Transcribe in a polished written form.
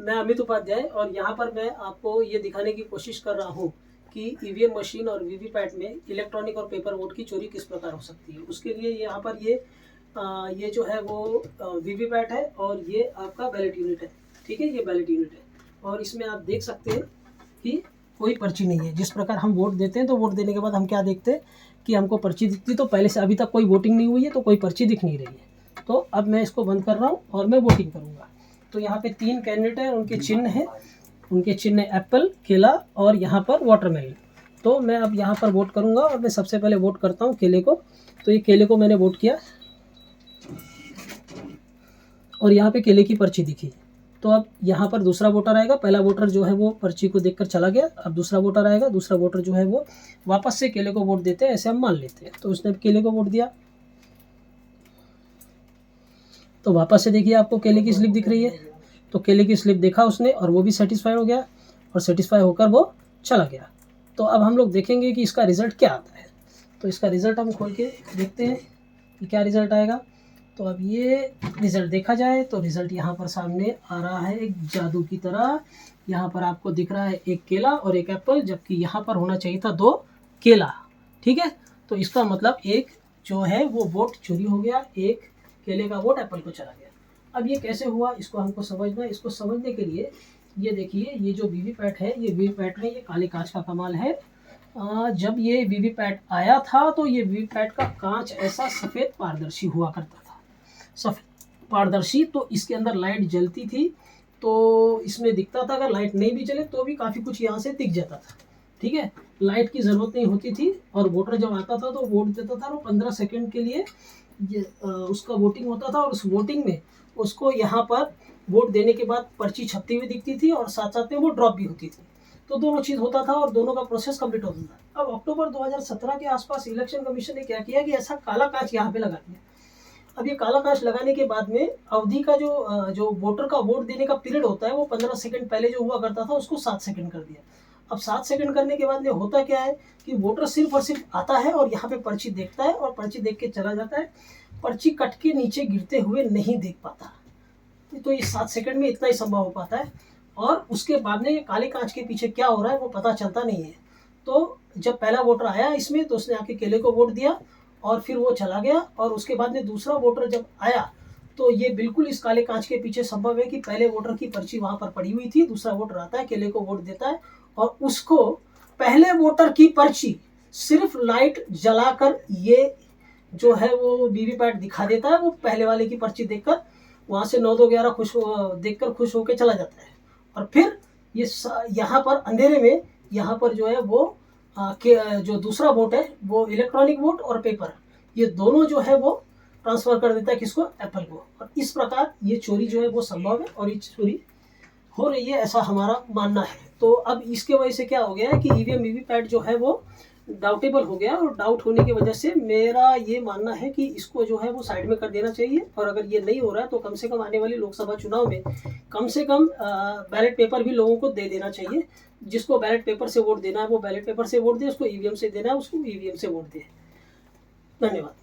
मैं अमित उपाध्याय और यहाँ पर मैं आपको ये दिखाने की कोशिश कर रहा हूँ कि ईवीएम मशीन और वीवीपैट में इलेक्ट्रॉनिक और पेपर वोट की चोरी किस प्रकार हो सकती है। उसके लिए यहाँ पर ये जो है वो वीवीपैट है और ये आपका बैलेट यूनिट है। ठीक है, ये बैलेट यूनिट है और इसमें आप देख सकते हैं कि कोई पर्ची नहीं है। जिस प्रकार हम वोट देते हैं तो वोट देने के बाद हम क्या देखते हैं कि हमको पर्ची दिखती, तो पहले से अभी तक कोई वोटिंग नहीं हुई है तो कोई पर्ची दिख नहीं रही है। तो अब मैं इसको बंद कर रहा हूँ और मैं वोटिंग करूँगा। तो यहाँ पे 3 कैंडिडेट हैं, उनके चिन्ह हैं, उनके चिन्ह एप्पल, केला और यहाँ पर वाटरमेलन। तो मैं अब यहाँ पर वोट करूँगा और मैं सबसे पहले वोट करता हूँ केले को। तो ये केले को मैंने वोट किया और यहाँ पे केले की पर्ची दिखी। तो अब यहाँ पर दूसरा वोटर आएगा। पहला वोटर जो है वो पर्ची को देखकर चला गया। अब दूसरा वोटर आएगा, दूसरा वोटर जो है वो वापस से केले को वोट देते हैं, ऐसे हम मान लेते हैं। तो उसने केले को वोट दिया तो वापस से देखिए आपको केले की स्लिप दिख रही है। तो केले की स्लिप देखा उसने और वो भी सेटिस्फाई हो गया और सेटिस्फाई होकर वो चला गया। तो अब हम लोग देखेंगे कि इसका रिज़ल्ट क्या आता है। तो इसका रिज़ल्ट हम खोल के देखते हैं कि क्या रिज़ल्ट आएगा। तो अब ये रिज़ल्ट देखा जाए तो रिज़ल्ट यहाँ पर सामने आ रहा है एक जादू की तरह। यहाँ पर आपको दिख रहा है एक केला और एक एप्पल, जबकि यहाँ पर होना चाहिए था 2 केला। ठीक है, तो इसका मतलब एक जो है वो वोट चोरी हो गया, एक केले का वोट एप्पल को चला गया। अब ये कैसे हुआ इसको हमको समझना है। इसको समझने के लिए ये देखिए, ये जो वीवीपैट है, ये वीवीपैट में ये काले कांच का कमाल है। जब ये वीवीपैट आया था तो ये वीवीपैट का कांच ऐसा सफ़ेद पारदर्शी हुआ करता था, सफ़ेद पारदर्शी। तो इसके अंदर लाइट जलती थी तो इसमें दिखता था, अगर लाइट नहीं भी जले तो भी काफ़ी कुछ यहाँ से दिख जाता था। ठीक है, लाइट की ज़रूरत नहीं होती थी और वोटर जब आता था तो वोट देता था। वो 15 सेकेंड के लिए उसका वोटिंग होता था और उस वोटिंग में उसको यहाँ पर वोट देने के बाद पर्ची छपती हुई दिखती थी और साथ साथ में वो ड्रॉप भी होती थी। तो दोनों चीज़ होता था और दोनों का प्रोसेस कंप्लीट होता था। अब अक्टूबर 2017 के आसपास इलेक्शन कमीशन ने क्या किया कि ऐसा काला कांच यहाँ पे लगा दिया। अब ये काला कांच लगाने के बाद में अवधि का जो वोटर का वोट देने का पीरियड होता है वो 15 सेकंड पहले जो हुआ करता था उसको 7 सेकंड कर दिया। अब 7 सेकंड करने के बाद में होता क्या है कि वोटर सिर्फ और सिर्फ आता है और यहाँ पे पर्ची देखता है और पर्ची देख के चला जाता है। पर्ची कट के नीचे गिरते हुए नहीं देख पाता। तो ये 7 सेकंड में इतना ही संभव हो पाता है और उसके बाद में काले कांच के पीछे क्या हो रहा है वो पता चलता नहीं है। तो जब पहला वोटर आया इसमें तो उसने आके केले को वोट दिया और फिर वो चला गया और उसके बाद में दूसरा वोटर जब आया तो ये बिल्कुल इस काले कांच के पीछे संभव है कि पहले वोटर की पर्ची वहाँ पर पड़ी हुई थी, दूसरा वोटर आता है, केले को वोट देता है और उसको पहले वोटर की पर्ची सिर्फ लाइट जलाकर ये जो है वो वीवीपैट दिखा देता है। वो पहले वाले की पर्ची देखकर वहाँ से 9 2 11 देखकर खुश होकर चला जाता है और फिर ये यहाँ पर अंधेरे में यहाँ पर जो है वो जो दूसरा वोट है वो इलेक्ट्रॉनिक वोट और पेपर, ये दोनों जो है वो ट्रांसफ़र कर देता है किसको, एप्पल को। और इस प्रकार ये चोरी जो है वो संभव है और ये चोरी हो रही है, ऐसा हमारा मानना है। तो अब इसके वजह से क्या हो गया है कि ईवीएम वीवीपैट जो है वो डाउटेबल हो गया और डाउट होने की वजह से मेरा ये मानना है कि इसको जो है वो साइड में कर देना चाहिए। और अगर ये नहीं हो रहा है तो कम से कम आने वाली लोकसभा चुनाव में कम से कम बैलेट पेपर भी लोगों को दे देना चाहिए। जिसको बैलेट पेपर से वोट देना है वो बैलेट पेपर से वोट दे, उसको ईवीएम से देना है उसको ईवीएम से वोट दे। धन्यवाद।